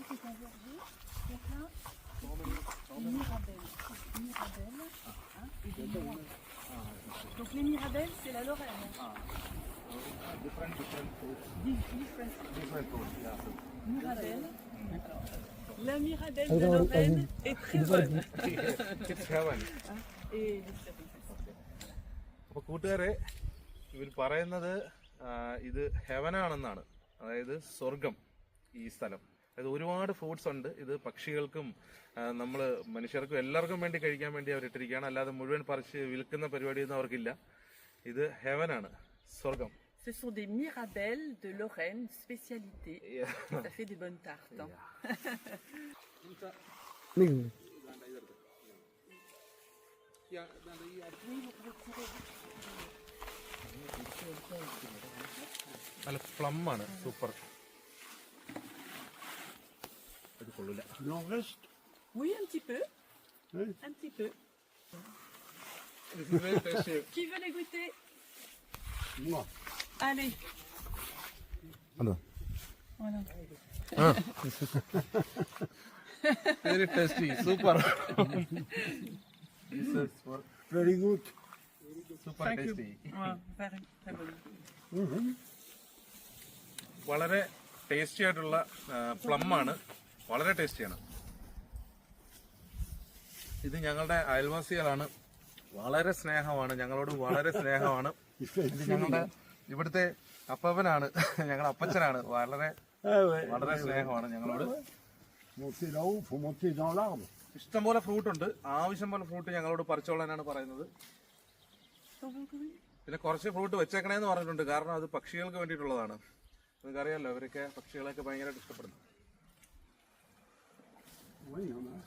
c'est un verger. Donc là, Mirabelle. Mirabelle. Hein, et des noix. Donc les Mirabelles, c'est la Lorraine. different fruits. Different. Different fruits, yeah. Mirabelle. Alors, la Mirabelle de Lorraine est très bonne. It's heaven. Et les cerises. അപ്പോൾ കൂട്ടുകാരെ, ഇവർ പറയുന്നത് ഇത് ഹെവനാണെന്നാണ്, അതായത് സ്വർഗം ഈ സ്ഥലം. അതായത് ഒരുപാട് ഫ്രൂട്ട്സ് ഉണ്ട്. ഇത് പക്ഷികൾക്കും നമ്മൾ മനുഷ്യർക്കും എല്ലാവർക്കും വേണ്ടി കഴിക്കാൻ വേണ്ടി അവർ ഇട്ടിരിക്കുകയാണ്. അല്ലാതെ മുഴുവൻ പറിച്ച് വിൽക്കുന്ന പരിപാടിയൊന്നും അവർക്കില്ല. ഇത് ഹെവനാണ്, സ്വർഗം. Ce sont des mirabelles de Lorraine, spécialité. Ça fait des bonnes tartes. Hein. നല്ല പ്ലം ആണ്, സൂപ്പർ. ഇത് കൊള്ളില്ല. Oui, un petit peu. Oui. Un petit peu. Qui veut les goûter? Moi. Allez. അതോ Voilà. Very tasty, super. Very good. Super tasty. Ouais, très bon. വളരെ tasty ആയിട്ടുള്ള plum ആണ്, വളരെ ടേസ്റ്റിയാണ്. ഇത് ഞങ്ങളുടെ അയൽവാസികളാണ്, വളരെ സ്നേഹമാണ്, ഞങ്ങളോട് വളരെ സ്നേഹമാണ്. ഇത് ഞങ്ങളുടെ ഇവിടുത്തെ അപ്പവനാണ്, ഞങ്ങളുടെ അപ്പച്ചനാണ്, വളരെ വളരെ സ്നേഹമാണ് ഞങ്ങളോട്. Monter là-haut, faut monter dans l'arbre. ഇഷ്ടംപോലെ ഫ്രൂട്ട് ഉണ്ട്, ആവശ്യം പോലെ ഫ്രൂട്ട് ഞങ്ങളോട് പറിച്ചോളാനാണ് പറയുന്നത്. പിന്നെ കുറച്ച് ഫ്രൂട്ട് വെച്ചേക്കണേന്ന് പറഞ്ഞിട്ടുണ്ട്, കാരണം അത് പക്ഷികൾക്ക് വേണ്ടിയിട്ടുള്ളതാണ്. നിങ്ങൾക്കറിയാലോ, അവരൊക്കെ പക്ഷികളെയൊക്കെ ഭയങ്കരമായിട്ട് ഇഷ്ടപ്പെടുന്നു. Oui, il y en a.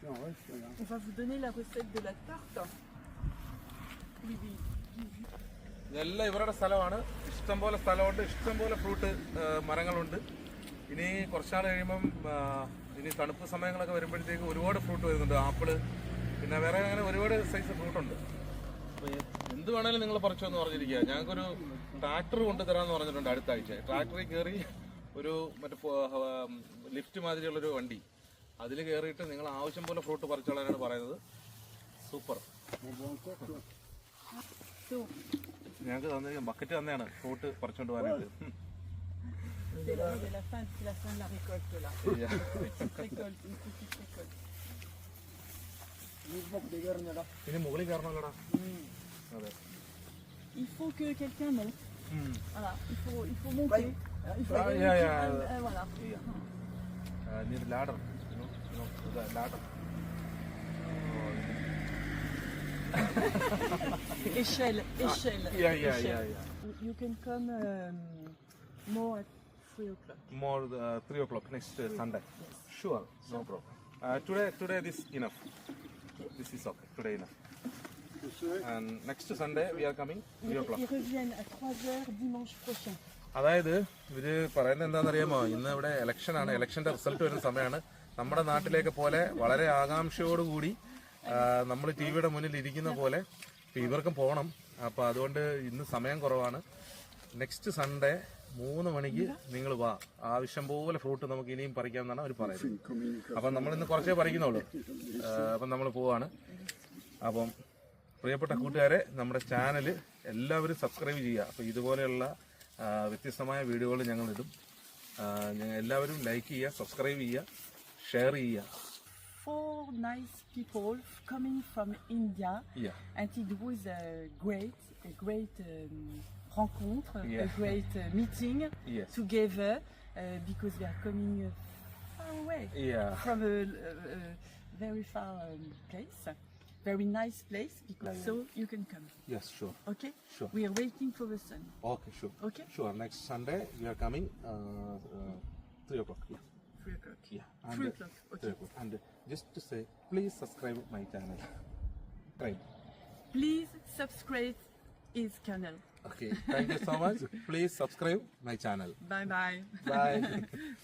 Tiens, reste, regarde. On va vous donner la recette de la tarte. Oui, oui. ഇതെല്ലാം ഇവരുടെ സ്ഥലമാണ്. ഇഷ്ടംപോലെ സ്ഥലമുണ്ട്, ഇഷ്ടംപോലെ ഫ്രൂട്ട് മരങ്ങളുണ്ട്. ഇനി കുറച്ചാൾ കഴിയുമ്പം ഇനി തണുപ്പ് സമയങ്ങളൊക്കെ വരുമ്പോഴത്തേക്ക് ഒരുപാട് ഫ്രൂട്ട് വരുന്നുണ്ട്. ആപ്പിള്, പിന്നെ വേറെ അങ്ങനെ ഒരുപാട് സൈസ് ഫ്രൂട്ട് ഉണ്ട്. അപ്പോൾ എന്ത് വേണേലും നിങ്ങൾ പറിച്ചോ എന്ന് പറഞ്ഞിരിക്കുക. ഞങ്ങൾക്കൊരു ട്രാക്ടർ കൊണ്ടുതരാമെന്ന് പറഞ്ഞിട്ടുണ്ട് അടുത്ത ആഴ്ച. ട്രാക്ടറിൽ കയറി ഒരു മറ്റേ ലിഫ്റ്റ് മാതിരിയുള്ളൊരു വണ്ടി, അതിൽ കയറിയിട്ട് നിങ്ങൾ ആവശ്യം പോലെ ഫ്രൂട്ട് പറിച്ചോളാനാണ് പറയുന്നത്. സൂപ്പർ. ഞങ്ങൾക്ക് തന്നെ ബക്കറ്റ് തന്നെയാണ് ഫ്രൂട്ട് പറിച്ചോണ്ട് പോകാനായിട്ട്. C'est la fin de la récolte là. Petite récolte, une petite récolte. ഇനി മുകളിൽ കയറണല്ലോടാ. അതെ. Il faut que quelqu'un monte. Voilà, il faut monter. Il faut voilà. Need ladder. The ladder. Échelle. Yeah. You can come more at 3 o'clock. More 3 o'clock next Sunday. Yes. Sure, no problem. Today this enough. This is okay. Today enough. And next Sunday we are coming 3 o'clock. Ils reviennent à 3 heures dimanche prochain. അതായത് ഇവര് പറയുന്നത് എന്താണെന്നറിയാമോ, ഇന്ന് ഇവിടെ ഇലക്ഷനാണ്, ഇലക്ഷന്റെ result വരുന്ന സമയമാണ്. നമ്മുടെ നാട്ടിലേക്ക് പോലെ വളരെ ആകാംക്ഷയോടുകൂടി നമ്മൾ ടി വിയുടെ മുന്നിൽ ഇരിക്കുന്ന പോലെ ഇപ്പം ഇവർക്കും പോകണം. അപ്പം അതുകൊണ്ട് ഇന്ന് സമയം കുറവാണ്. നെക്സ്റ്റ് സൺഡേ 3 മണിക്ക് നിങ്ങൾ വാ, ആവശ്യം പോലെ ഫ്രൂട്ട് നമുക്ക് ഇനിയും പറിക്കാമെന്നാണ് അവർ പറയുന്നത്. അപ്പം നമ്മളിന്ന് കുറച്ചേ പറിക്കുന്നുള്ളൂ. അപ്പം നമ്മൾ പോവാണ്. അപ്പം പ്രിയപ്പെട്ട കൂട്ടുകാരെ, നമ്മുടെ ചാനൽ എല്ലാവരും സബ്സ്ക്രൈബ് ചെയ്യുക. അപ്പോൾ ഇതുപോലെയുള്ള വ്യത്യസ്തമായ വീഡിയോകൾ ഞങ്ങൾ ഇടും. എല്ലാവരും ലൈക്ക് ചെയ്യുക, സബ്സ്ക്രൈബ് ചെയ്യുക, ഷെയർ ചെയ്യുക. 4 nice people coming from India. Yeah. And it was a great rencontre, Yeah. a great meeting Yes. together because we are coming far away Yeah. from a very far place, very nice place. Because so you can come. Yes, sure. Okay. Sure. We are waiting for the sun. Okay, sure. Okay. Sure. Next Sunday we are coming 3 o'clock. Yeah. 3 o'clock. Yeah. 3 o'clock. Okay. 3 o'clock. And just to say, please subscribe my channel. Try. Please subscribe his channel. Okay. Thank you so much. Please subscribe my channel. Bye bye. Bye.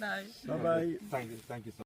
Bye. Bye bye. Thank you. Thank you so much.